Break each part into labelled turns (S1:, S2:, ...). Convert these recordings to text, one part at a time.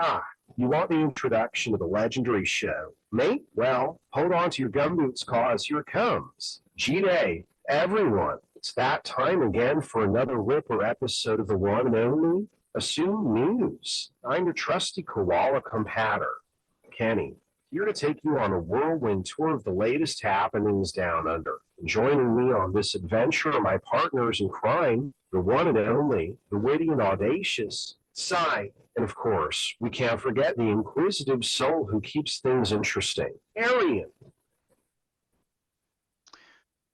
S1: Ah, you want the introduction to the legendary show, mate? Well, hold on to your gumboots, cause here it comes. G-Day, everyone. It's that time again for another Ripper episode of the one and only Assume News. I'm your trusty koala compatter, Kenny, here to take you on a whirlwind tour of the latest happenings down under. And joining me on this adventure are my partners in crime, the one and only, the witty and audacious, Cy. And of course, we can't forget the inquisitive soul who keeps things interesting, Arian.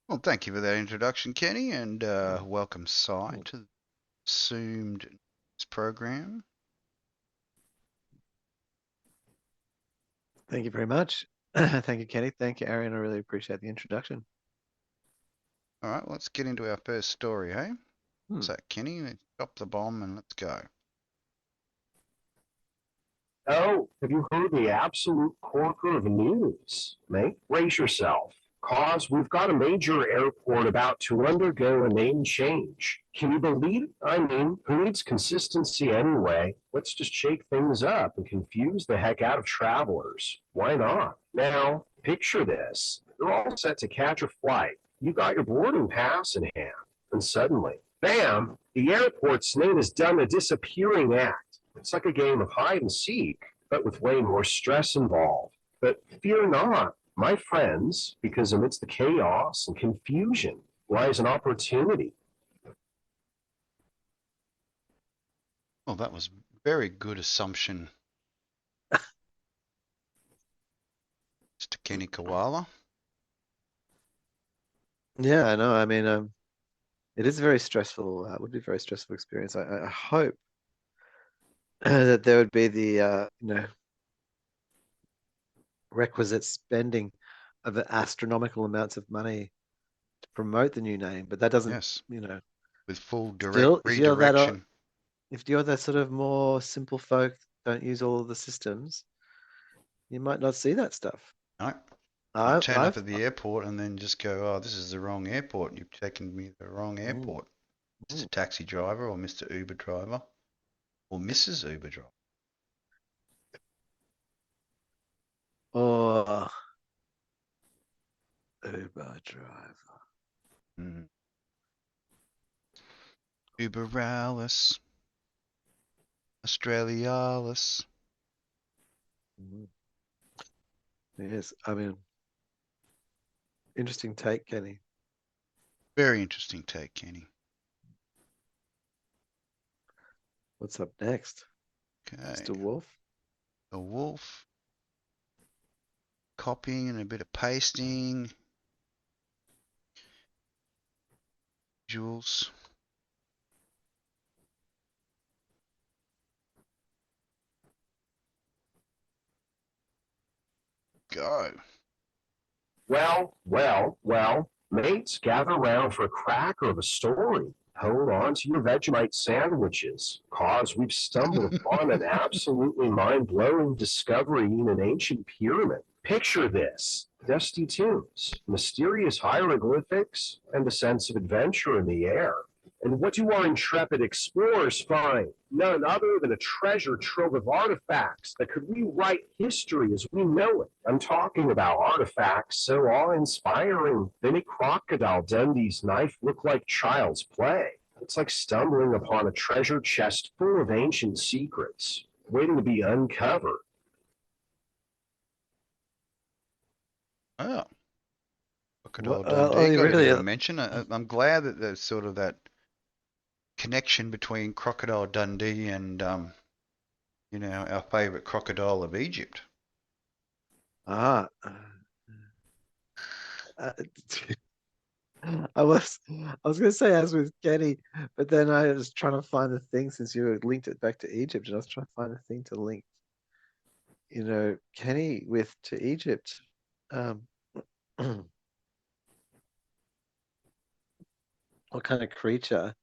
S2: Well, thank you for that introduction, Kenny, and welcome, Cy, to the Assumed News program.
S3: Thank you very much. Thank you, Kenny. Thank you, Arian. I really appreciate the introduction.
S2: All right, let's get into our first story, hey? What's that, Kenny? Drop the bomb and let's go.
S1: Oh, have you heard the absolute corker of news, mate? Brace yourself, cause we've got a major airport about to undergo a name change. Can you believe it? I mean, who needs consistency anyway? Let's just shake things up and confuse the heck out of travelers. Why not? Now, picture this. You're all set to catch a flight. You got your boarding pass in hand. And suddenly, bam, the airport's name has done a disappearing act. It's like a game of hide and seek, but with way more stress involved. But fear not, my friends, because amidst the chaos and confusion lies an opportunity.
S2: Well, that was very good assumption, Mr. Kenny Koala.
S3: Yeah, I know. I mean, it is very stressful. It would be a very stressful experience. I hope that there would be the requisite spending of astronomical amounts of money to promote the new name, but that doesn't,
S2: Yes, with full
S3: still,
S2: redirection.
S3: if you're that sort of more simple folk, don't use all of the systems, you might not see that stuff.
S2: No. You turn up at the airport and then just go, oh, this is the wrong airport. You've taken me to the wrong airport. Mr. Taxi driver or Mr. Uber driver or Mrs. Uber driver.
S3: Or Uber driver.
S2: Uberalis. Australialis.
S3: Yes, I mean, interesting take, Kenny.
S2: Very interesting take, Kenny.
S3: What's up next?
S2: Okay.
S3: Mr. Wolf?
S2: A wolf. Copying and a bit of pasting. Visuals. Go.
S1: Well, mates, gather round for a cracker of a story. Hold on to your Vegemite sandwiches, cause we've stumbled upon an absolutely mind-blowing discovery in an ancient pyramid. Picture this: dusty tombs, mysterious hieroglyphics, and a sense of adventure in the air. And what do our intrepid explorers find? None other than a treasure trove of artifacts that could rewrite history as we know it. I'm talking about artifacts so awe-inspiring, they make Crocodile Dundee's knife look like child's play. It's like stumbling upon a treasure chest full of ancient secrets, waiting to be uncovered.
S2: Oh. Crocodile
S3: Well,
S2: Dundee got
S3: really,
S2: a mention. I'm glad that there's sort of that connection between Crocodile Dundee and, our favourite crocodile of Egypt.
S3: Ah. uh, I was gonna say as with Kenny, but then I was trying to find the thing since you linked it back to Egypt, and I was trying to find the thing to link, Kenny with to Egypt. Um, what kind of creature?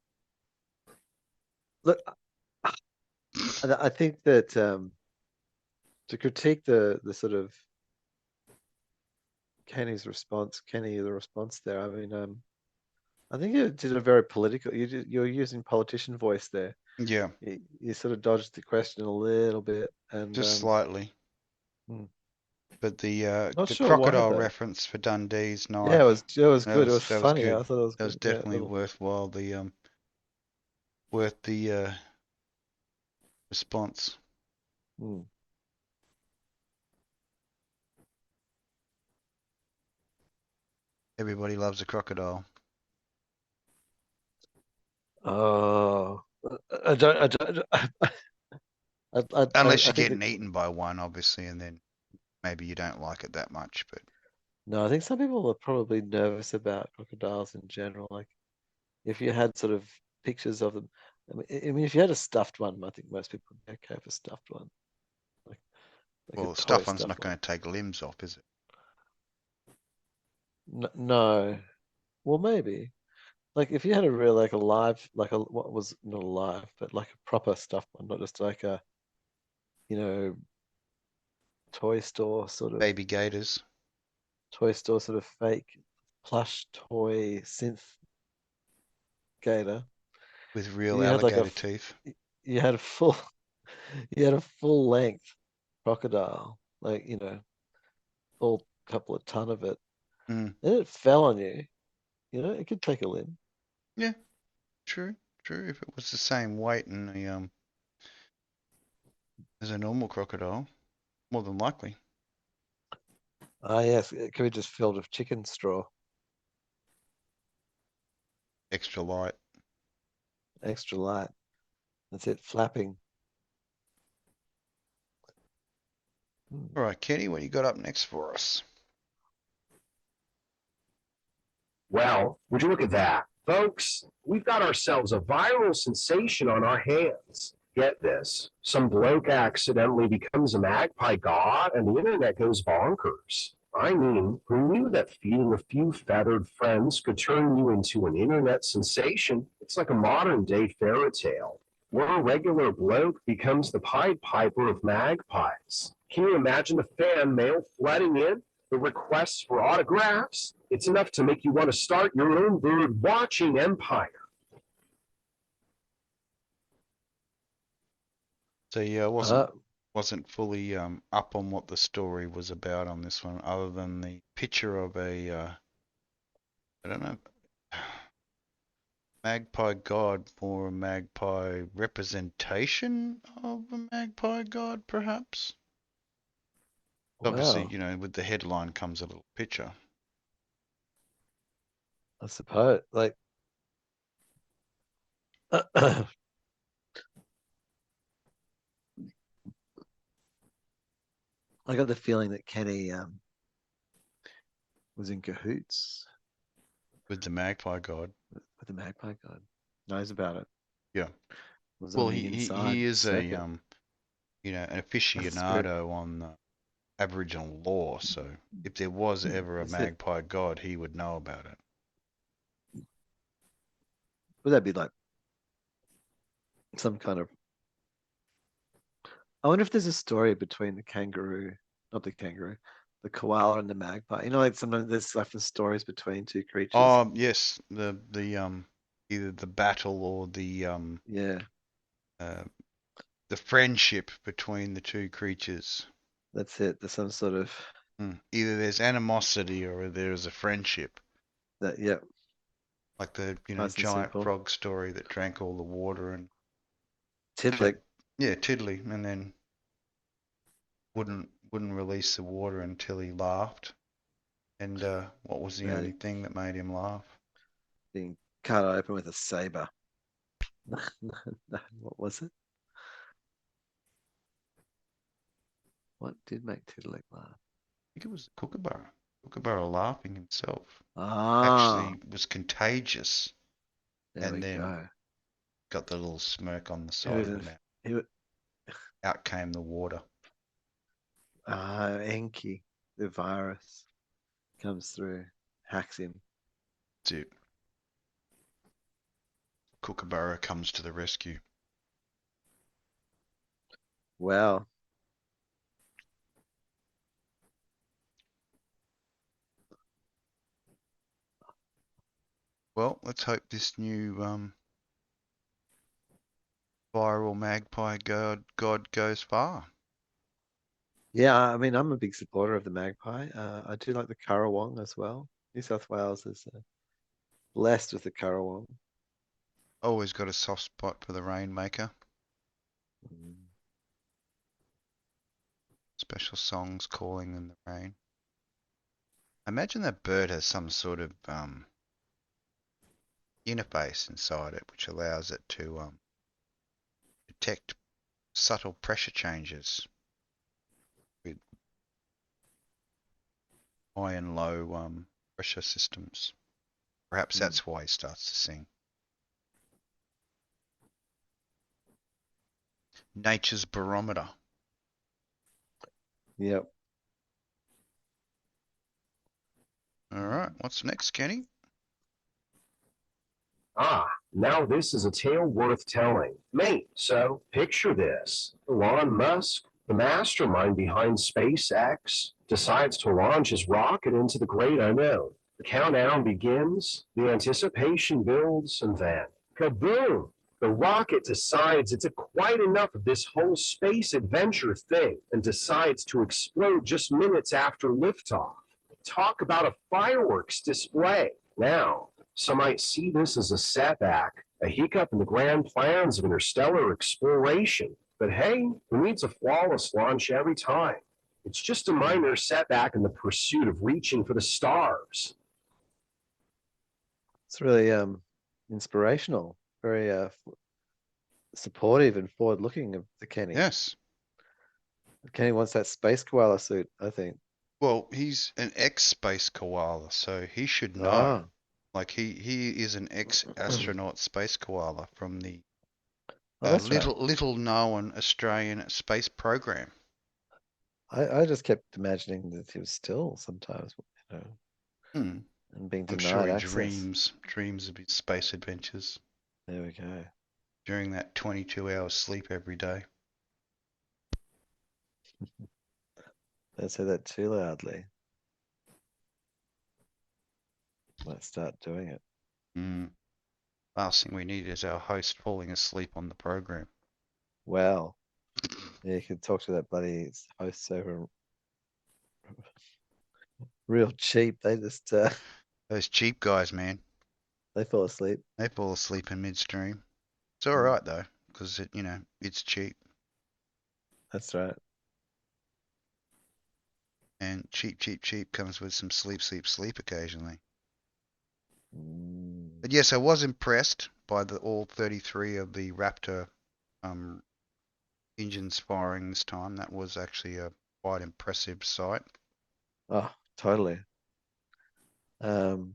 S3: Look, I think that to critique the sort of Kenny, the response there. I mean, I think you did a very political. You're using politician voice there.
S2: Yeah,
S3: You sort of dodged the question a little bit, and
S2: just slightly.
S3: hmm,
S2: But
S3: not
S2: the
S3: sure why
S2: crocodile
S3: though.
S2: reference for Dundee's
S3: Yeah,
S2: knife,
S3: it was
S2: that
S3: good. It was
S2: was
S3: funny.
S2: good.
S3: I thought it was
S2: That was
S3: good. Yeah,
S2: definitely
S3: little.
S2: worthwhile. Worth the response.
S3: Hmm.
S2: Everybody loves a crocodile.
S3: Oh, I don't. I don't.
S2: Unless
S3: I
S2: you're
S3: think
S2: getting
S3: that
S2: eaten by one, obviously, and then maybe you don't like it that much. But
S3: no. I think some people are probably nervous about crocodiles in general. Like if you had sort of pictures of them. I mean, if you had a stuffed one, I think most people would be okay with a stuffed one, like like a
S2: well, the
S3: toy
S2: stuffed one's
S3: stuffed
S2: not
S3: one.
S2: going to take limbs off, is it?
S3: No. Well, maybe. Like if you had a real like a live like a what was not alive, but like a proper stuffed one, not just like a you know toy store sort of
S2: Baby gators
S3: fake plush toy synth gator.
S2: with real
S3: You had like
S2: alligator teeth.
S3: you had a full you had a full length crocodile, like full couple of ton of it,
S2: Mm.
S3: and it fell on you. It could take a limb.
S2: Yeah, true, true. If it was the same weight and as a normal crocodile, more than likely.
S3: Ah, yes, it could be just filled with chicken straw,
S2: Extra light.
S3: extra light. That's it, flapping. Hmm.
S2: All right, Kenny, what you got up next for us?
S1: Well, would you look at that? Folks, we've got ourselves a viral sensation on our hands. Get this. Some bloke accidentally becomes a magpie god and the internet goes bonkers. I mean, who knew that feeding a few feathered friends could turn you into an internet sensation? It's like a modern day fairy tale, where a regular bloke becomes the Pied Piper of magpies. Can you imagine the fan mail flooding in? The requests for autographs? It's enough to make you want to start your own bird watching empire.
S2: So yeah, I
S3: Uh,
S2: wasn't fully up on what the story was about on this one, other than the picture of a I don't know, magpie god, more a magpie representation of a magpie god, perhaps. Obviously,
S3: well,
S2: with the headline comes a little picture.
S3: I suppose. Like, I got the feeling that Kenny was in cahoots
S2: With the magpie god.
S3: with the Magpie God. Knows about it.
S2: Yeah.
S3: Was
S2: Well,
S3: on the inside
S2: he is a
S3: circuit.
S2: an
S3: That's the spirit.
S2: aficionado on Aboriginal law. So if there was ever a
S3: Is it?
S2: magpie god, he would know about it.
S3: Would that be like some kind of? I wonder if there's a story between the kangaroo, not the kangaroo, the koala and the magpie. Like sometimes there's like the stories between two creatures.
S2: Yes, either the battle or
S3: Yeah,
S2: uh, the friendship between the two creatures.
S3: that's it. There's some sort of
S2: Either there's animosity or there's a friendship.
S3: that. Yeah,
S2: Like the
S3: nice and
S2: giant
S3: simple.
S2: frog story that drank all the water and
S3: Tidlick.
S2: yeah, Tiddly, and then wouldn't release the water until he laughed. And what was the
S3: Yeah,
S2: only thing that made him laugh?
S3: being cut open with a saber. What was it? What did make Tidlick laugh?
S2: I think it was the kookaburra. Kookaburra laughing himself
S3: Ah,
S2: actually was contagious,
S3: there
S2: and
S3: we
S2: then
S3: go.
S2: got the little smirk on the
S3: He
S2: side
S3: was,
S2: of the
S3: inf-
S2: mouth.
S3: he was,
S2: Out came the water.
S3: Enki, the virus comes through, hacks him.
S2: That's it. Kookaburra comes to the rescue.
S3: Well,
S2: Well, let's hope this new viral magpie god goes far.
S3: yeah, I mean, I'm a big supporter of the magpie. I do like the currawong as well. New South Wales is blessed with the currawong.
S2: Always got a soft spot for the rainmaker.
S3: Mm.
S2: Special songs calling in the rain. I imagine that bird has some sort of interface inside it which allows it to detect subtle pressure changes with high and low pressure systems. Perhaps that's why he starts to sing. Nature's barometer.
S3: Yep.
S2: All right, what's next, Kenny?
S1: Now this is a tale worth telling. Mate, so picture this. Elon Musk, the mastermind behind SpaceX, decides to launch his rocket into the great unknown. The countdown begins, the anticipation builds, and then, kaboom! The rocket decides it's quite enough of this whole space adventure thing and decides to explode just minutes after liftoff. Talk about a fireworks display. Now, some might see this as a setback, a hiccup in the grand plans of interstellar exploration. But hey, who needs a flawless launch every time? It's just a minor setback in the pursuit of reaching for the stars.
S3: It's really inspirational, very supportive and forward-looking of the Kenny.
S2: Yes.
S3: Kenny wants that space koala suit, I think.
S2: Well, he's an ex-space koala, so he should know.
S3: Ah,
S2: Like he is an ex-astronaut space koala from the
S3: that's right.
S2: little known Australian space program.
S3: I just kept imagining that he was still sometimes, and being
S2: I'm
S3: denied
S2: sure he
S3: access.
S2: dreams of his space adventures
S3: There we go.
S2: during that 22-hour sleep every day.
S3: Don't say that too loudly. Might start doing it.
S2: Last thing we need is our host falling asleep on the program.
S3: Well, yeah, you could talk to that bloody host over real cheap. They just
S2: Those cheap guys, man,
S3: they fall asleep.
S2: they fall asleep in midstream. It's all right though, because it's cheap.
S3: That's right.
S2: And cheap comes with some sleep occasionally. But yes, I was impressed by all 33 of the Raptor engines firing this time. That was actually a quite impressive sight.
S3: Oh, totally. And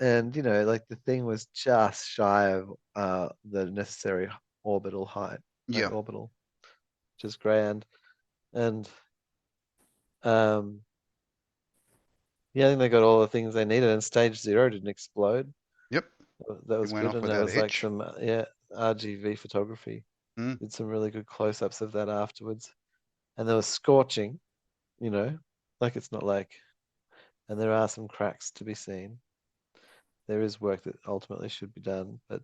S3: like the thing was just shy of the necessary orbital height.
S2: Yeah.
S3: Orbital, which is grand. And yeah, I think they got all the things they needed, and stage 0 didn't explode.
S2: Yep.
S3: That was
S2: It went
S3: good,
S2: off
S3: and
S2: without
S3: there
S2: a
S3: was like
S2: hitch.
S3: some RGB photography. Did some really good close-ups of that afterwards, and there was scorching, like it's not like, and there are some cracks to be seen. There is work that ultimately should be done, but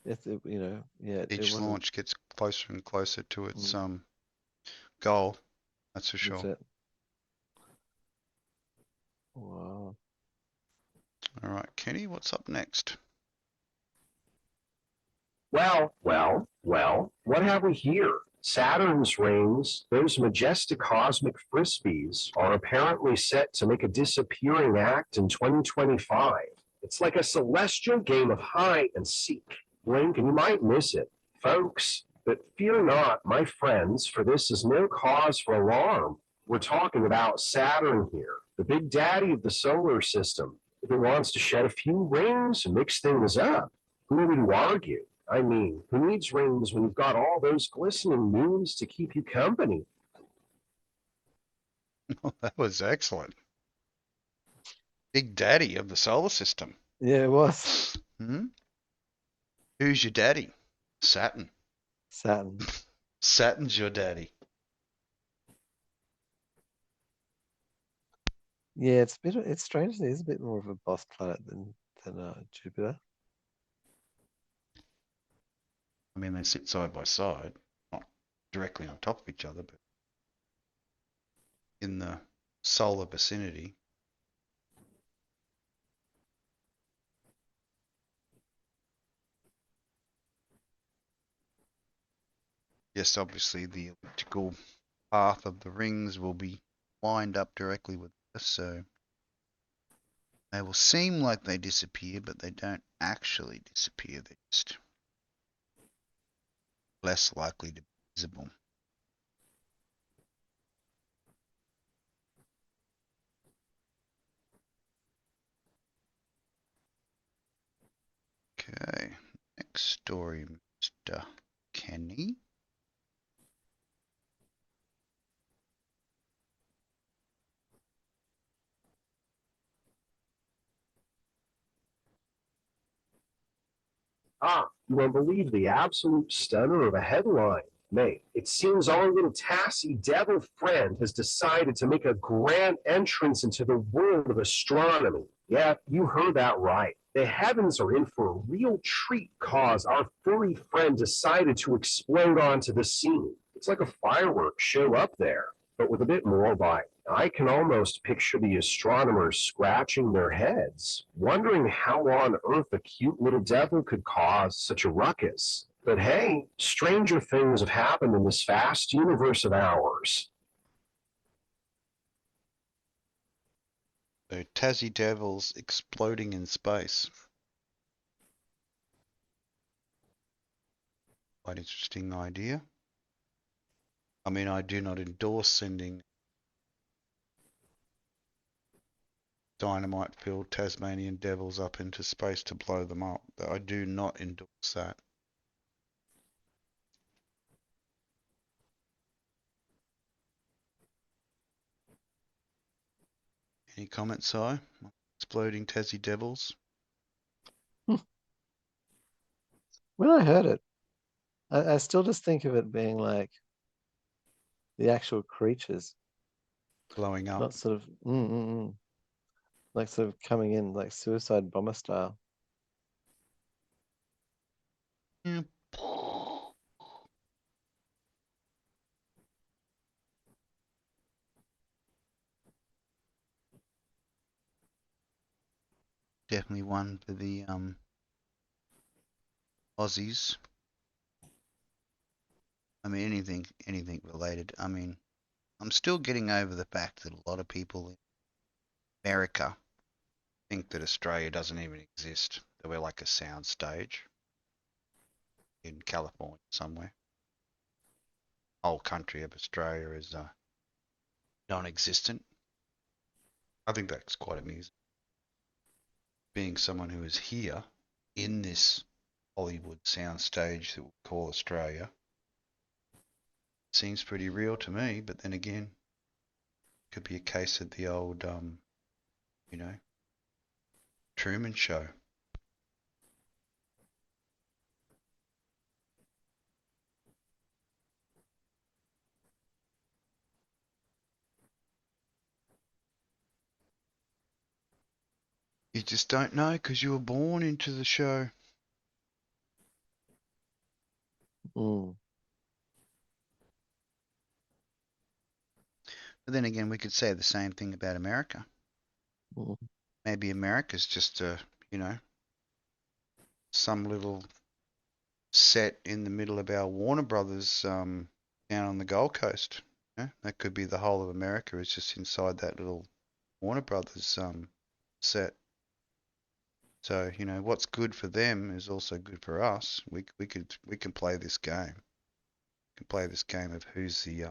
S2: Each
S3: it
S2: launch gets closer and closer to its goal. That's for sure.
S3: That's it. Wow.
S2: All right, Kenny, what's up next?
S1: Well, what have we here? Saturn's rings, those majestic cosmic frisbees, are apparently set to make a disappearing act in 2025. It's like a celestial game of hide and seek. Blink and you might miss it, folks. But fear not, my friends, for this is no cause for alarm. We're talking about Saturn here. the big daddy of the solar system. If it wants to shed a few rings and mix things up, who would you argue? I mean, who needs rings when you've got all those glistening moons to keep you company?
S2: That was excellent. Big daddy of the solar system.
S3: Yeah, it was.
S2: Who's your daddy? Saturn.
S3: Saturn.
S2: Saturn's your daddy.
S3: Yeah, it's strange. It's a bit more of a boss planet than Jupiter.
S2: I mean, they sit side by side, not directly on top of each other, but in the solar vicinity. Yes, obviously the elliptical path of the rings will be lined up directly with us, so they will seem like they disappear, but they don't actually disappear. They're just less likely to be visible. Okay, next story, Mr. Kenny.
S1: You won't believe the absolute stunner of a headline. Mate, it seems our little Tassie devil friend has decided to make a grand entrance into the world of astronomy. Yeah, you heard that right. The heavens are in for a real treat cause our furry friend decided to explode onto the scene. It's like a fireworks show up there, but with a bit more bite. I can almost picture the astronomers scratching their heads, wondering how on earth a cute little devil could cause such a ruckus. But hey, stranger things have happened in this vast universe of ours.
S2: So Tassie Devils exploding in space. Quite interesting idea. I mean, I do not endorse sending dynamite-filled Tasmanian devils up into space to blow them up. I do not endorse that. Any comments, Si? Exploding Tassie devils?
S3: When I heard it, I still just think of it being like the actual creatures,
S2: Blowing up.
S3: not sort of like sort of coming in like suicide bomber style.
S2: Yeah. Definitely one for the Aussies. I mean, anything related. I mean, I'm still getting over the fact that a lot of people in America think that Australia doesn't even exist. That we're like a sound stage in California somewhere. Whole country of Australia is non-existent. I think that's quite amusing. Being someone who is here in this Hollywood soundstage that we call Australia seems pretty real to me, but then again, could be a case of the old, you know, Truman Show. You just don't know because you were born into the show.
S3: Mm.
S2: But then again, we could say the same thing about America.
S3: Mm.
S2: Maybe America's just a, you know, some little set in the middle of our Warner Brothers down on the Gold Coast. Yeah, that could be the whole of America is just inside that little Warner Brothers set. So you know what's good for them is also good for us. We can play this game. We can play this game of who's the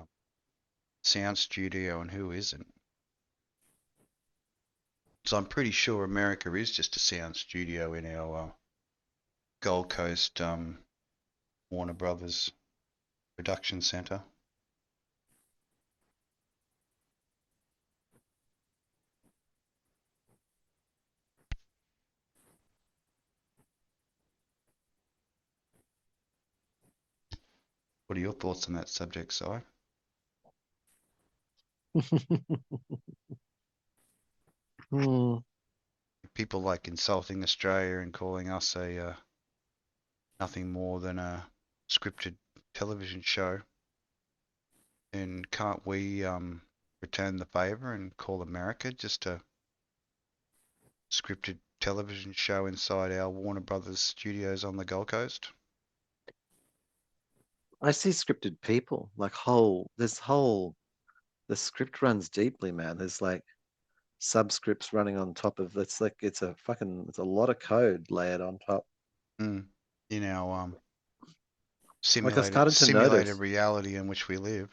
S2: sound studio and who isn't. So I'm pretty sure America is just a sound studio in our Gold Coast Warner Brothers production center. What are your thoughts on that subject, Si?
S3: Hmm.
S2: People like insulting Australia and calling us a nothing more than a scripted television show. And can't we return the favor and call America just a scripted television show inside our Warner Brothers studios on the Gold Coast?
S3: I see scripted people, like the script runs deeply, man. There's like subscripts running on top of it's like it's a lot of code layered on top.
S2: Mm. In our
S3: Like I
S2: simulated
S3: started to notice,
S2: reality in which we live.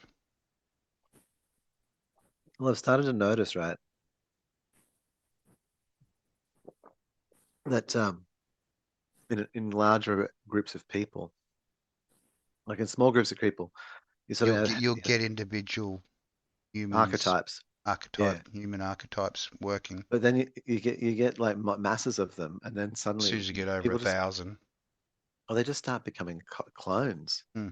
S3: well, I've started to notice, right, that in larger groups of people, like in small groups of people, you sort of
S2: You'll
S3: have
S2: get individual humans,
S3: archetypes. Yeah.
S2: human archetypes working.
S3: But then you get like masses of them, and then
S2: As soon as
S3: suddenly
S2: you get over
S3: people just
S2: 1,000.
S3: oh they just start becoming clones.
S2: Hmm.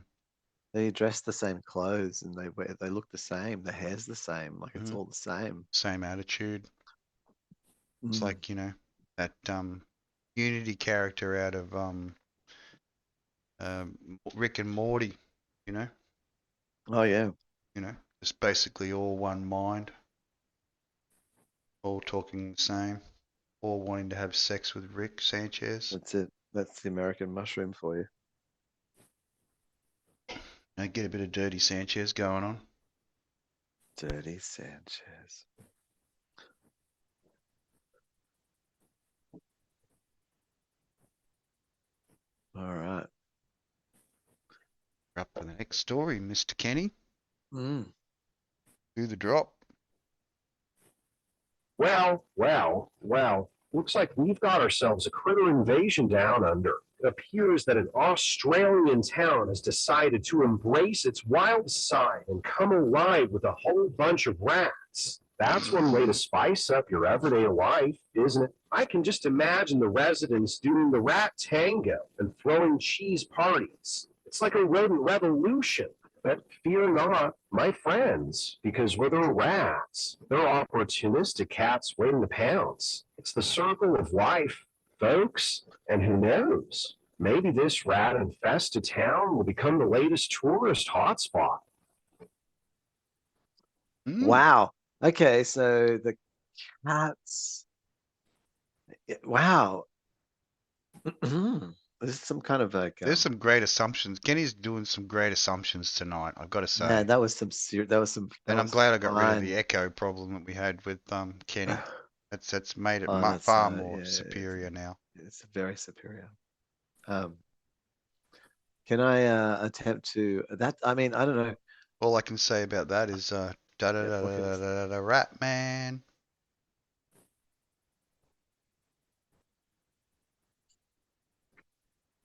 S3: They dress the same clothes and they look the same. The hair's the same. Like it's
S2: Mhm.
S3: all the same.
S2: Same attitude. It's
S3: Mm.
S2: like, that Unity character out of Rick and Morty, you know,
S3: Oh yeah,
S2: it's basically all one mind, all talking the same, all wanting to have sex with Rick Sanchez.
S3: that's it. That's the American mushroom for you.
S2: Get a bit of dirty Sanchez going on.
S3: Dirty Sanchez. All right.
S2: We're up for the next story, Mr. Kenny.
S3: Mm.
S2: Do the drop.
S1: Well, looks like we've got ourselves a critter invasion down under. It appears that an Australian town has decided to embrace its wild side and come alive with a whole bunch of rats. That's one way to spice up your everyday life, isn't it? I can just imagine the residents doing the rat tango and throwing cheese parties. It's like a rodent revolution. But fear not, my friends, because where there are rats, there are opportunistic cats waiting to pounce. It's the circle of life, folks, and who knows? Maybe this rat-infested town will become the latest tourist hotspot.
S3: Wow. Okay, so the cats. Wow. This is some kind of like
S2: There's some great assumptions. Kenny's doing some great assumptions tonight, I've got to say.
S3: man, that was some
S2: And I'm glad I got rid of the
S3: fine.
S2: echo problem that we had with Kenny. That's made it
S3: Oh, that's
S2: far more
S3: yeah,
S2: superior now.
S3: it's very superior. Can I attempt to that? I mean, I don't know.
S2: All I can say about that is da da da
S3: Yeah,
S2: da
S3: what can
S2: da
S3: I say?
S2: da da rat man.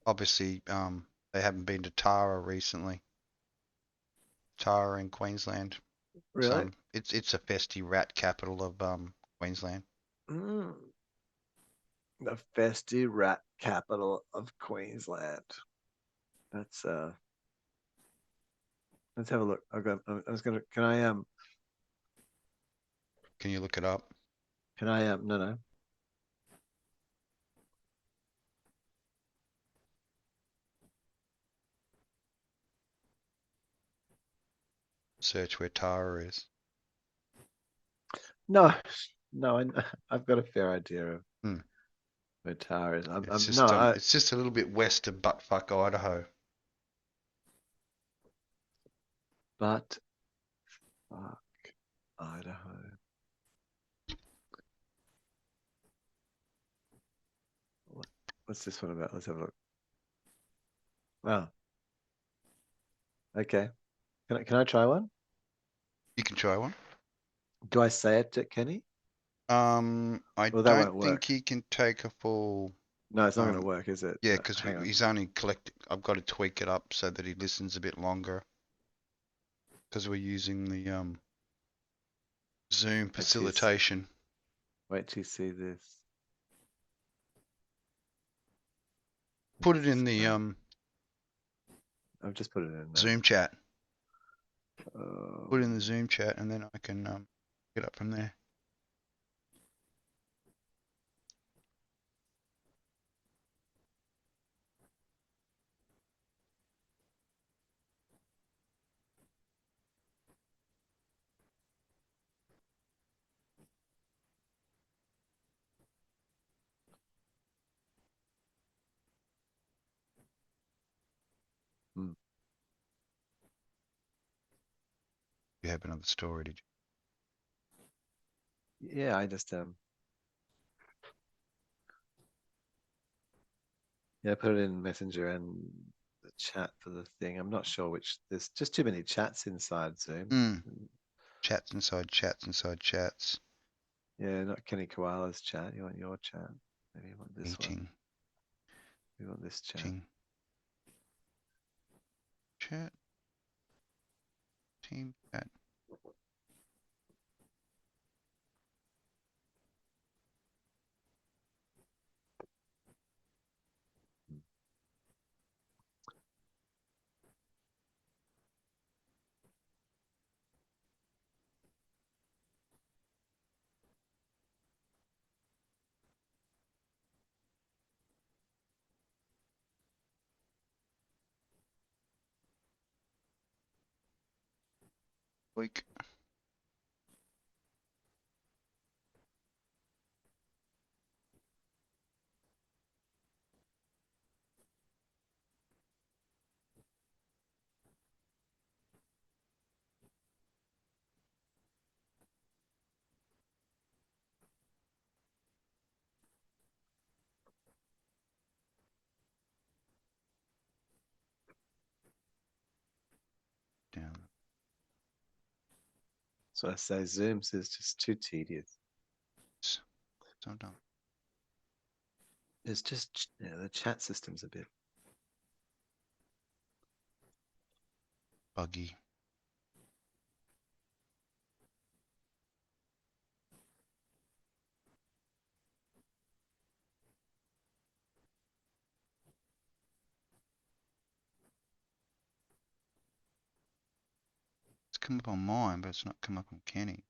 S2: Obviously, they haven't been to Tara recently. Tara in Queensland.
S3: Really?
S2: It's a festy rat capital of Queensland.
S3: Mm. The festy rat capital of Queensland. That's let's have a look. I was gonna
S2: Can you look it up?
S3: no.
S2: Search where Tara is.
S3: No, no, I've got a fair idea of
S2: Hmm.
S3: where Tara is.
S2: It's just a little bit west of buttfuck Idaho.
S3: But fuck Idaho. What's this one about? Let's have a look. Oh, okay. Can I try one?
S2: You can try one.
S3: Do I say it to Kenny?
S2: I
S3: Well, that
S2: don't
S3: won't
S2: think
S3: work.
S2: he can take a full.
S3: No, it's not going to
S2: Um,
S3: work, is it?
S2: Yeah, because
S3: Hang on.
S2: he's only collecting. I've got to tweak it up so that he listens a bit longer. Because we're using the Zoom facilitation.
S3: Wait till you see this.
S2: Put it in the
S3: I've just put it in now.
S2: Zoom chat.
S3: Um,
S2: Put it in the Zoom chat, and then I can get up from there.
S3: hmm.
S2: You have another story, did you?
S3: Yeah, I just yeah, put it in Messenger and the chat for the thing. I'm not sure which. There's just too many chats inside Zoom.
S2: Chats inside chats inside chats.
S3: Yeah, not Kenny Koala's chat. You want your chat? Maybe you want this one.
S2: Meeting.
S3: You want this chat?
S2: Meeting. Chat. Team chat. Week. Down.
S3: So I say Zooms is just too tedious.
S2: So done.
S3: It's just the chat system's a bit.
S2: Buggy. It's come up on mine, but it's not come up on Kenny.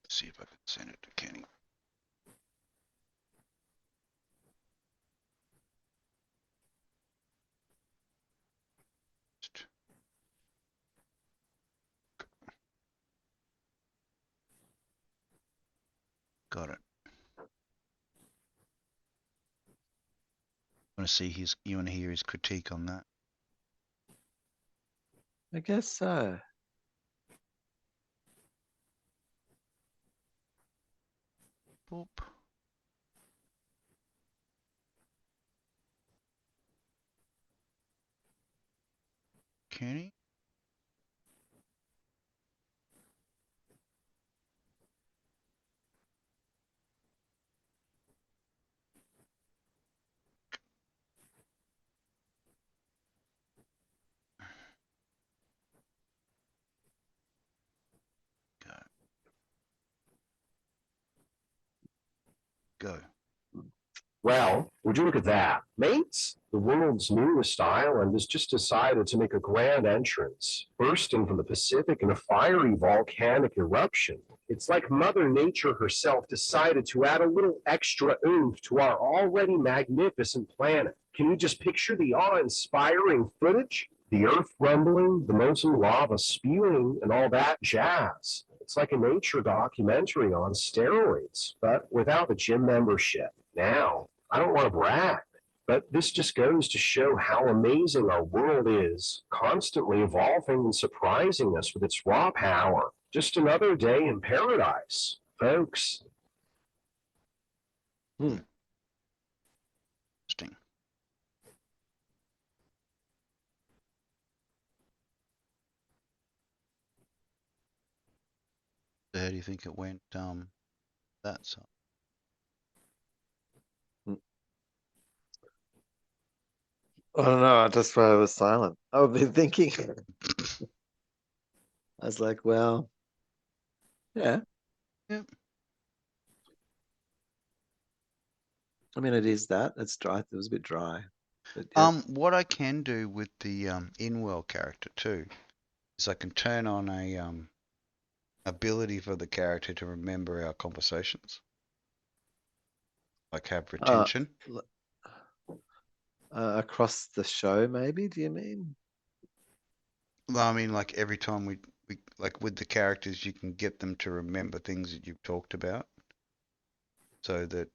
S2: Let's see if I can send it to Kenny. Got it. Want to see his? You want to hear his critique on that?
S3: I guess so.
S2: Boop. Kenny. Go.
S1: Well, would you look at that? Mates, the world's newest island has just decided to make a grand entrance, bursting from the Pacific in a fiery volcanic eruption. It's like Mother Nature herself decided to add a little extra oomph to our already magnificent planet. Can you just picture the awe-inspiring footage? The earth rumbling, the molten lava spewing, and all that jazz. It's like a nature documentary on steroids, but without the gym membership. Now, I don't want to brag, but this just goes to show how amazing our world is, constantly evolving and surprising us with its raw power. Just another day in paradise, folks.
S2: Interesting. how do you think it went? That side.
S3: I don't know. That's why I was silent. I've been thinking. I was like, well, yeah.
S2: Yeah.
S3: I mean, it is that. It's dry. It was a bit dry. But yeah.
S2: What I can do with the in-world character too is I can turn on a ability for the character to remember our conversations, like have
S3: Uh,
S2: retention.
S3: across the show, maybe, do you mean?
S2: Well, I mean, like every time we like with the characters, you can get them to remember things that you've talked about, so that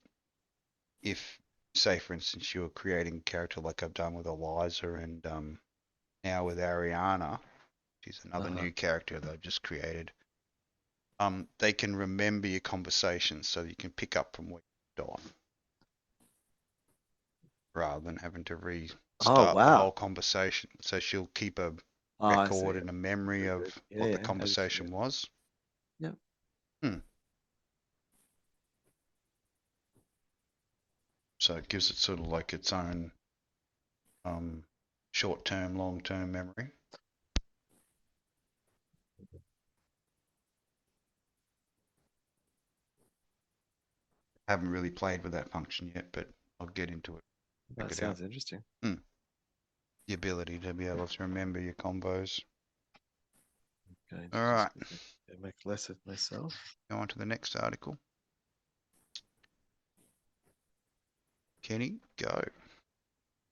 S2: if, say, for instance, you're creating a character like I've done with Eliza and now with Ariana, she's another
S3: Uh-huh.
S2: new character that I've just created. They can remember your conversations, so you can pick up from where you left off, rather than having to
S3: Oh,
S2: restart the whole
S3: wow.
S2: conversation. So she'll keep a
S3: Oh, I see.
S2: record and a memory
S3: Good,
S2: of
S3: good. Yeah,
S2: what the
S3: yeah. I just see
S2: conversation
S3: it.
S2: was.
S3: Yeah.
S2: So it gives it sort of like its own short-term, long-term memory. Haven't really played with that function yet, but I'll get into it. Check
S3: That
S2: it out.
S3: sounds interesting.
S2: The ability to be able to remember your combos.
S3: Going to
S2: All
S3: just
S2: right,
S3: quickly make less of myself.
S2: go on to the next article. Kenny, go.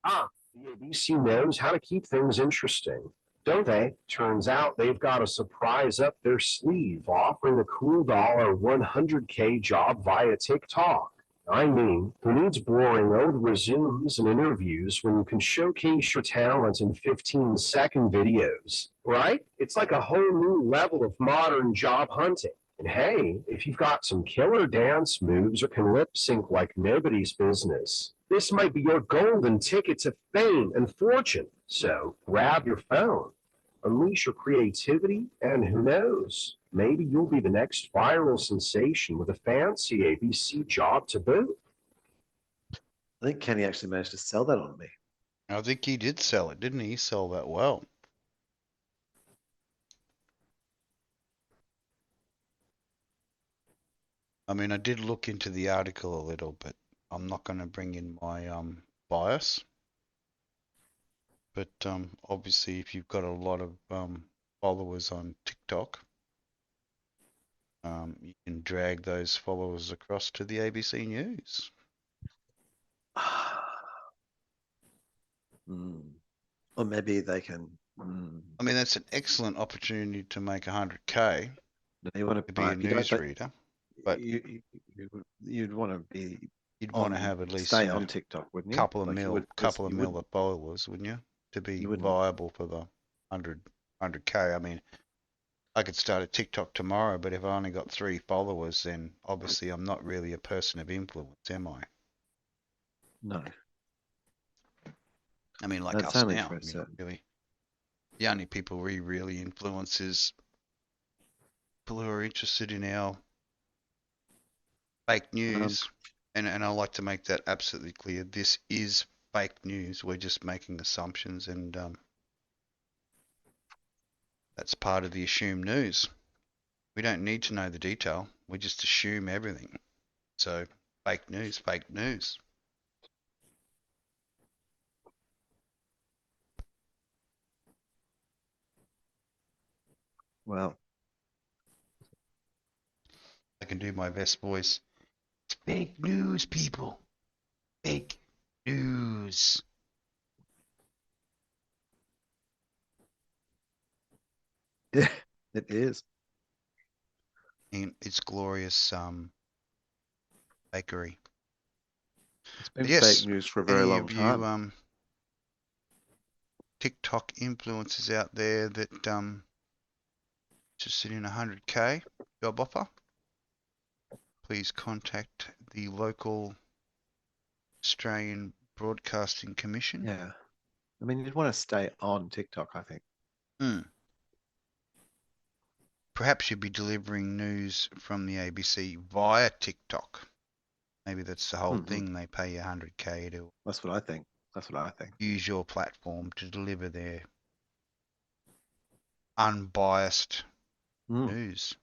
S1: The ABC knows how to keep things interesting, don't they? Turns out they've got a surprise up their sleeve, offering a cool dollar 100K job via TikTok. I mean, who needs boring old resumes and interviews when you can showcase your talent in 15-second videos, right? It's like a whole new level of modern job hunting. And hey, if you've got some killer dance moves or can lip sync like nobody's business, this might be your golden ticket to fame and fortune. So grab your phone, unleash your creativity, and who knows, maybe you'll be the next viral sensation with a fancy ABC job to boot.
S3: I think Kenny actually managed to sell that on me.
S2: I think he did sell it, didn't he? Sell that well. I mean, I did look into the article a little, but I'm not going to bring in my bias. But obviously, if you've got a lot of followers on TikTok, you can drag those followers across to the ABC News.
S3: Or maybe they can.
S2: I mean, that's an excellent opportunity to make 100K
S3: You want
S2: to
S3: to
S2: be
S3: buy.
S2: a
S3: You don't.
S2: newsreader, but
S3: You'd want to be
S2: you'd want to
S3: on.
S2: have at least,
S3: Stay on TikTok, wouldn't you?
S2: couple of
S3: Like you
S2: mil,
S3: would.
S2: couple of
S3: You
S2: mil
S3: wouldn't.
S2: of followers, wouldn't you, to be
S3: You wouldn't.
S2: viable for the 100K? I mean, I could start a TikTok tomorrow, but if I only got 3 followers, then obviously I'm not really a person of influence, am I?
S3: No.
S2: I mean, like
S3: That's
S2: us
S3: only
S2: now.
S3: for
S2: I
S3: a
S2: mean,
S3: certain.
S2: really, the only people we really influence is people who are interested in our fake news. And I like to make that absolutely clear. This is fake news. We're just making assumptions, and that's part of the assumed news. We don't need to know the detail. We just assume everything. So, fake news, fake news.
S3: Well,
S2: I can do my best voice. It's fake news, people. Fake news.
S3: yeah, it is.
S2: In its glorious bakery.
S3: It's been
S2: But yes,
S3: fake news for a very
S2: any
S3: long
S2: of you
S3: time.
S2: TikTok influencers out there that interested in 100K job offer, please contact the local Australian Broadcasting Commission.
S3: Yeah. I mean, you'd want to stay on TikTok, I think.
S2: perhaps you'd be delivering news from the ABC via TikTok. Maybe that's the whole
S3: Mhm.
S2: thing. They pay you 100K to
S3: That's what I think. That's what I think.
S2: use your platform to deliver their unbiased
S3: Mm.
S2: news,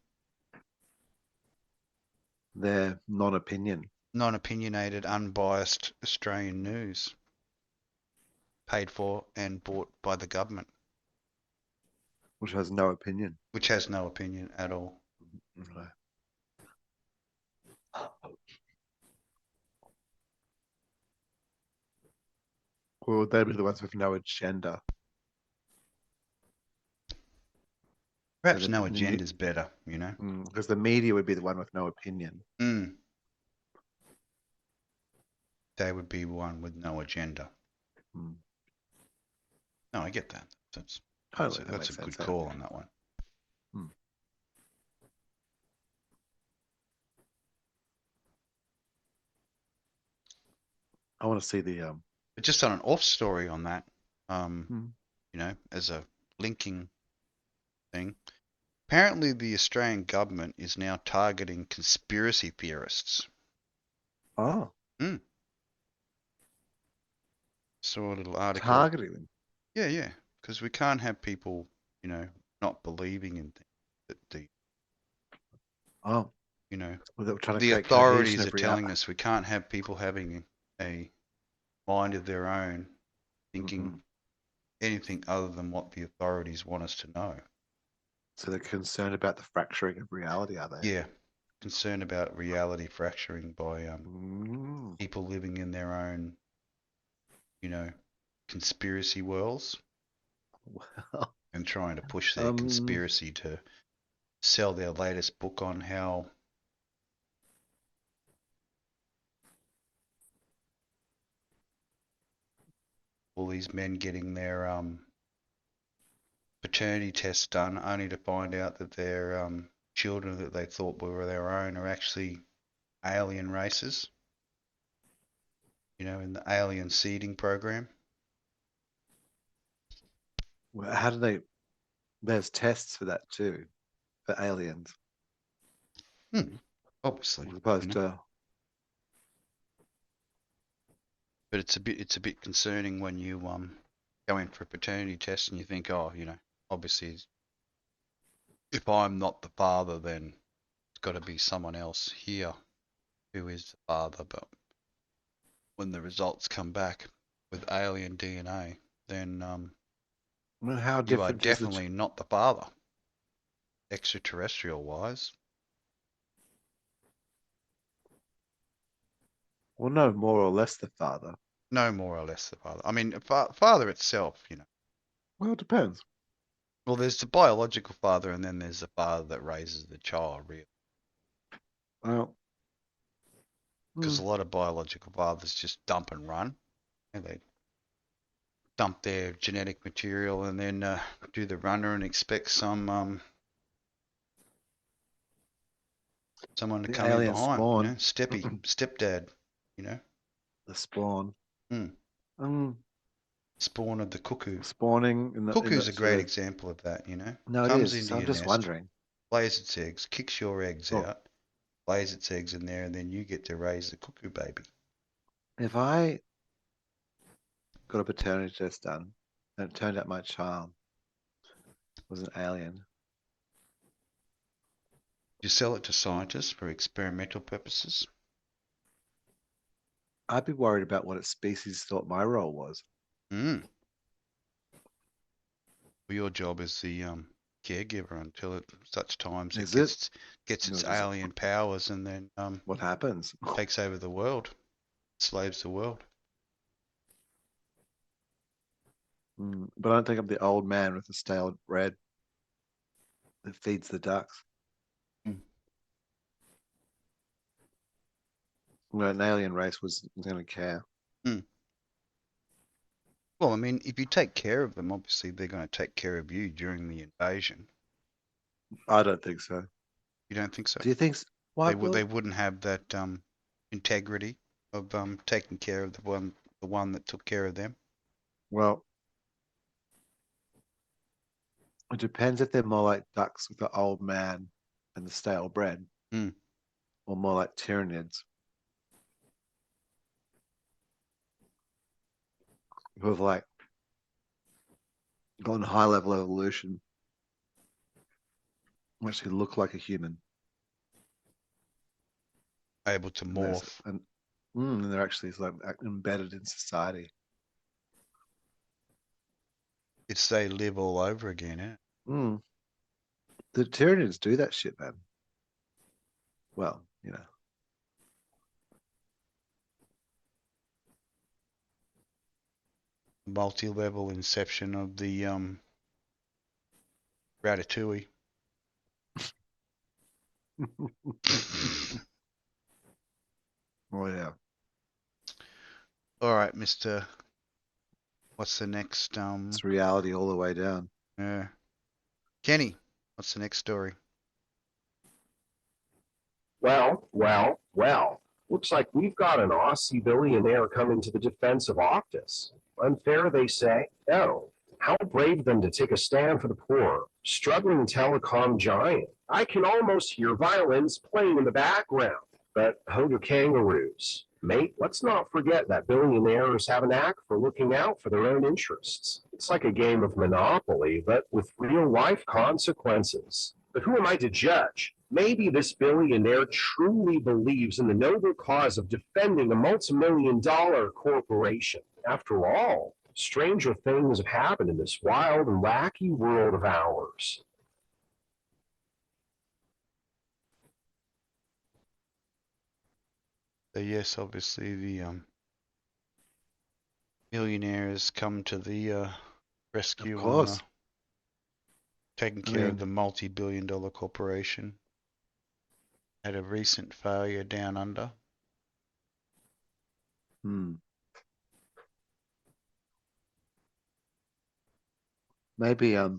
S3: Their non-opinion.
S2: non-opinionated, unbiased Australian news, paid for and bought by the government,
S3: Which has no opinion.
S2: which has no opinion at all.
S3: Right. Well, they'd be the ones with no agenda.
S2: Perhaps
S3: the-
S2: no
S3: the new-
S2: agenda's better, you know.
S3: Because the media would be the one with no opinion.
S2: Mm. They would be one with no agenda.
S3: Mm.
S2: No, I get that. That's
S3: Totally, that
S2: that's
S3: makes
S2: a good
S3: sense.
S2: call on that one.
S3: I want to see the
S2: But just on an off story on that,
S3: Hmm.
S2: you know, as a linking thing, apparently the Australian government is now targeting conspiracy theorists.
S3: Oh,
S2: Saw a little article.
S3: targeting them.
S2: Yeah, because we can't have people, you know, not believing in things that the,
S3: Oh,
S2: you know,
S3: well, they were trying to
S2: the
S3: create
S2: authorities
S3: cohesion
S2: are
S3: of
S2: telling
S3: reality.
S2: us we can't have people having a mind of their own, thinking
S3: Mhm.
S2: anything other than what the authorities want us to know.
S3: So they're concerned about the fracturing of reality, are they?
S2: Yeah, concerned about reality fracturing by
S3: Mm.
S2: people living in their own, you know, conspiracy worlds
S3: Well,
S2: and trying to push their conspiracy to sell their latest book on how all these men getting their paternity tests done only to find out that their children that they thought were their own are actually alien races, you know, in the alien seeding program.
S3: well, how do they? There's tests for that too, for aliens,
S2: Obviously,
S3: as
S2: you
S3: opposed
S2: know.
S3: to.
S2: But it's a bit concerning when you go in for a paternity test and you think, oh, you know, obviously if I'm not the father, then it's got to be someone else here who is the father. But when the results come back with alien DNA, then
S3: Well, how
S2: you are
S3: different is the?
S2: definitely not the father, extraterrestrial wise.
S3: Well, no, more or less the father.
S2: No more or less the father. I mean, father itself, you know.
S3: Well, it depends.
S2: Well, there's the biological father, and then there's the father that raises the child, really.
S3: Well,
S2: Because a lot of biological fathers just dump and run, and they dump their genetic material and then do the runner and expect someone to
S3: the
S2: come in
S3: alien
S2: behind, you know,
S3: spawn,
S2: stepdad, you know.
S3: the spawn,
S2: Hmm.
S3: um,
S2: Spawn of the cuckoo.
S3: spawning in
S2: Cuckoo's
S3: the
S2: a
S3: sort
S2: great
S3: of.
S2: example of that, you know.
S3: No, it
S2: Comes
S3: is.
S2: into
S3: So I'm
S2: your
S3: just
S2: nest,
S3: wondering.
S2: lays its eggs, kicks your eggs
S3: Well,
S2: out, lays its eggs in there, and then you get to raise the cuckoo baby.
S3: if I got a paternity test done and it turned out my child was an alien,
S2: You sell it to scientists for experimental purposes.
S3: I'd be worried about what its species thought my role was.
S2: Mm. Well, your job is the caregiver until such times it
S3: Is it?
S2: gets its
S3: Does it-
S2: alien powers and then
S3: What happens?
S2: takes over the world, slaves the world.
S3: But I don't think I'm the old man with the stale bread that feeds the ducks.
S2: Mm.
S3: Well, an alien race was going to care.
S2: Mm. Well, I mean, if you take care of them, obviously they're going to take care of you during the invasion.
S3: I don't think so.
S2: You don't think so?
S3: Do you think? Why?
S2: They wouldn't have that integrity of taking care of the one that took care of them.
S3: Well, It depends if they're more like ducks with the old man and the stale bread,
S2: Mm.
S3: or more like Tyranids who have like gone high level evolution, actually look like a human.
S2: Able to
S3: And there's
S2: morph.
S3: and they're actually like embedded in society.
S2: It's they live all over again, eh?
S3: Mm. The Tyranids do that shit, man. Well,
S2: Multi-level inception of the Ratatouille.
S3: Oh yeah.
S2: All right, Mister. What's the next?
S3: It's reality all the way down.
S2: Kenny. What's the next story?
S1: Well. Looks like we've got an Aussie billionaire coming to the defense of Optus. Unfair, they say? No. How brave of them to take a stand for the poor. Struggling telecom giant. I can almost hear violins playing in the background. But hoga kangaroos. Mate, let's not forget that billionaires have a knack for looking out for their own interests. It's like a game of Monopoly, but with real life consequences. But who am I to judge? Maybe this billionaire truly believes in the noble cause of defending a multi-million-dollar corporation. After all, stranger things have happened in this wild and wacky world of ours.
S2: So yes, obviously the millionaire has come to the rescue
S3: Of
S2: on
S3: course.
S2: taking
S3: I
S2: care of
S3: mean,
S2: the multi-billion-dollar corporation. Had a recent failure down under.
S3: Maybe it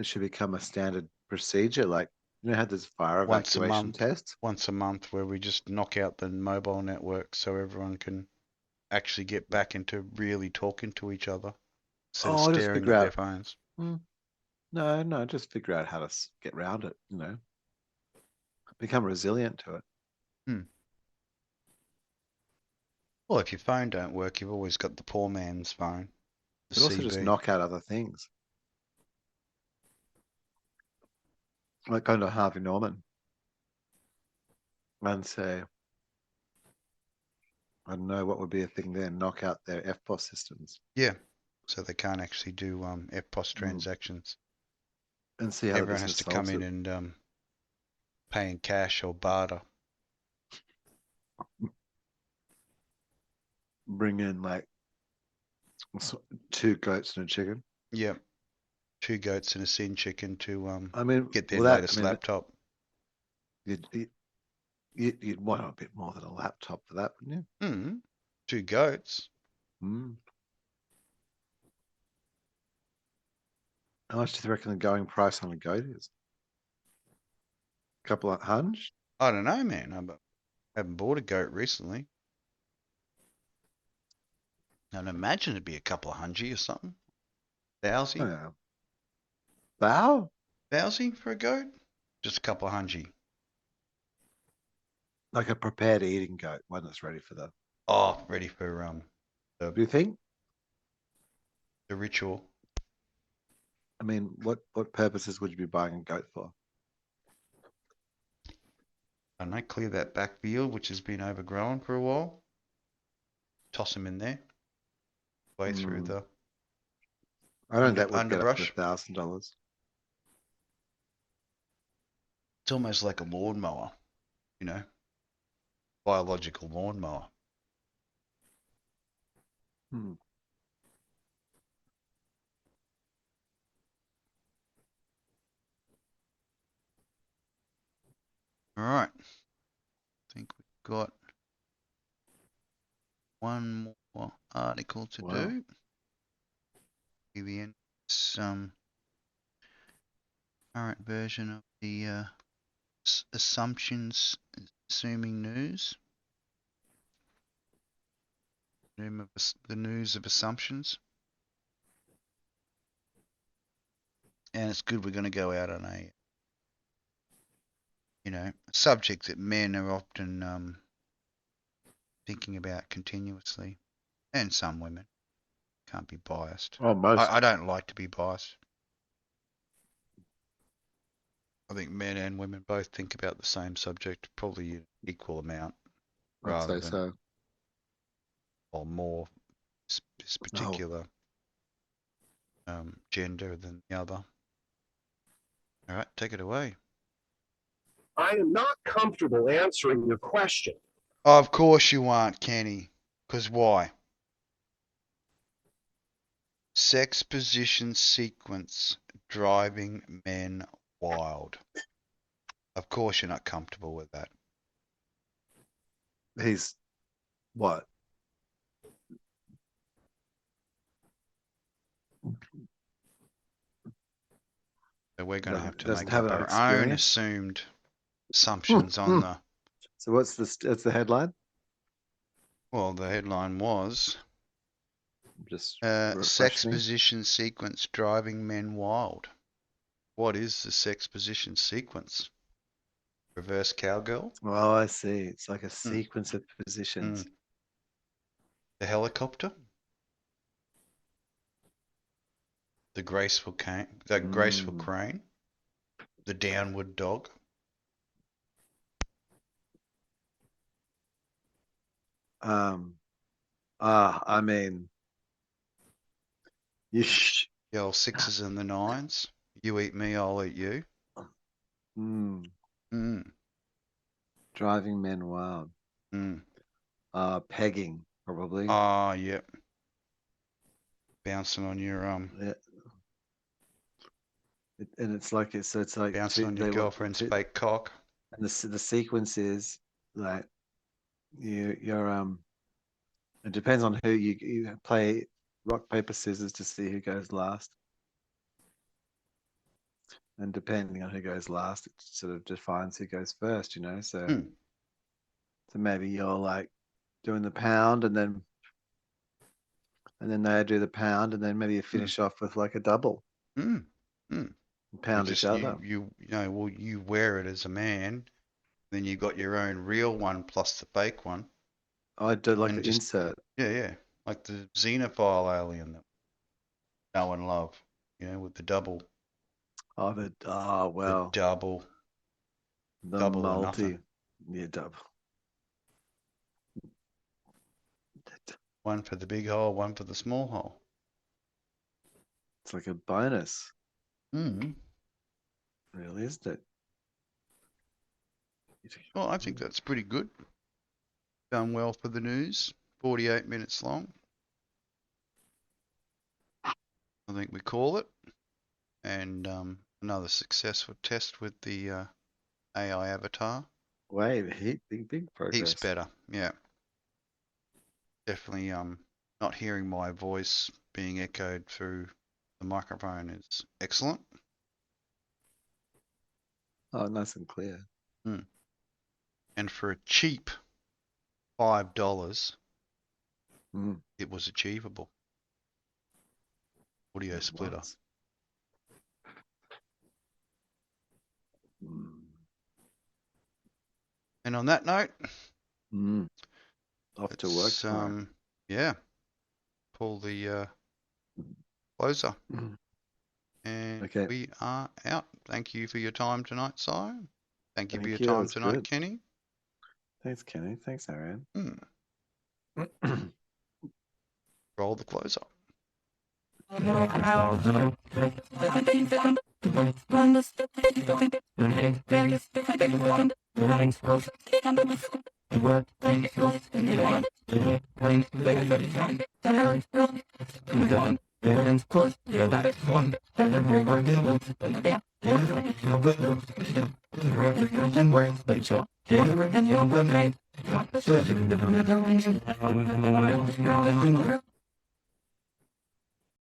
S3: should become a standard procedure. Like, how there's fire
S2: Once a
S3: evacuation
S2: month.
S3: tests?
S2: Once a month, where we just knock out the mobile network so everyone can actually get back into really talking to each other instead of
S3: Oh, just
S2: staring
S3: figure
S2: at their
S3: out.
S2: phones.
S3: No, just figure out how to get around it. Become resilient to it.
S2: Hmm. Well, if your phone don't work, you've always got the poor man's phone, the
S3: But also just
S2: CB.
S3: knock out other things. Like going to Harvey Norman and say, I don't know what would be a thing there, knock out their FPOS systems.
S2: Yeah, so they can't actually do EFTPOS
S3: Mm.
S2: transactions.
S3: And see how the
S2: Everyone has
S3: business
S2: to come
S3: solves
S2: in
S3: it.
S2: and pay in cash or barter.
S3: Bring in like 2 goats and a chicken.
S2: Yep, 2 goats and a sin chicken to
S3: I mean,
S2: get their
S3: without,
S2: latest laptop.
S3: you'd want a bit more than a laptop for that, wouldn't you?
S2: 2 goats.
S3: Mm. How much do you reckon the going price on a goat is? Couple of hunch?
S2: I don't know, man. I haven't bought a goat recently. I'd imagine it'd be a couple of hundred or something. Thousy?
S3: Yeah. Bow?
S2: Thousy for a goat? Just a couple of hundred.
S3: Like a prepared eating goat, one that's ready for the.
S2: Oh, ready for
S3: Do you think?
S2: the ritual.
S3: I mean, what purposes would you be buying a goat for?
S2: I don't know, clear that back field which has been overgrown for a while. Toss them in there. Way through the
S3: I don't think that would get up to
S2: underbrush.
S3: $1,000.
S2: It's almost like a lawnmower, you know, biological lawnmower. All right. I think we've got one more article to do. The end. Current version of the assumptions, assuming news. The news of assumptions. And it's good we're going to go out on a, subject that men are often thinking about continuously, and some women. Can't be biased.
S3: Oh, most.
S2: I don't like to be biased. I think men and women both think about the same subject, probably an equal amount,
S3: I'd
S2: rather
S3: say
S2: than
S3: so.
S2: or more this particular gender than the other. All right, take it away.
S1: I am not comfortable answering your question.
S2: Of course you aren't, Kenny. Because why? Sex position sequence driving men wild. Of course you're not comfortable with that.
S3: He's what?
S2: So we're going to have to
S3: Doesn't
S2: make
S3: have
S2: up
S3: enough
S2: our own
S3: experience.
S2: assumed assumptions on the.
S3: So what's the headline?
S2: Well, the headline was
S3: Just
S2: sex
S3: refresh me.
S2: position sequence driving men wild. What is the sex position sequence? Reverse cowgirl?
S3: Oh, I see. It's like a sequence of positions.
S2: The helicopter? The graceful crane? The downward dog?
S3: I mean, you.
S2: The old sixes and the nines? You eat me, I'll eat you.
S3: Driving men wild. Pegging, probably.
S2: Ah, yep. Bouncing on your
S3: Yeah. And it's like
S2: bouncing on your girlfriend's fake cock.
S3: And the sequence is like you're it depends on who you play rock paper scissors to see who goes last. And depending on who goes last, it sort of defines who goes first, So so maybe you're like doing the pound and then they do the pound and then maybe you finish off with like a double. Pound each other.
S2: You wear it as a man, then you got your own real one plus the fake one.
S3: I do like the insert.
S2: Yeah. Like the Xenophile alien that know and love, with the double.
S3: Oh,
S2: The double.
S3: The
S2: double
S3: multi.
S2: or nothing.
S3: Yeah, double.
S2: One for the big hole, one for the small hole.
S3: It's like a bonus.
S2: Really,
S3: isn't it?
S2: Well, I think that's pretty good. Done well for the news. 48 minutes long. I think we call it. And another successful test with the AI avatar.
S3: Way big progress.
S2: Heaps better, yeah. Definitely not hearing my voice being echoed through the microphone is excellent.
S3: Oh, nice and clear.
S2: And for a cheap $5, it was achievable. Audio splitter. And on that note,
S3: off to work tomorrow.
S2: Yeah, pull the closer. And we are out. Thank you for your time tonight, Si. Thank you for your time tonight, Kenny.
S3: Thanks, Kenny. Thanks, Aaron.
S2: Roll the closer.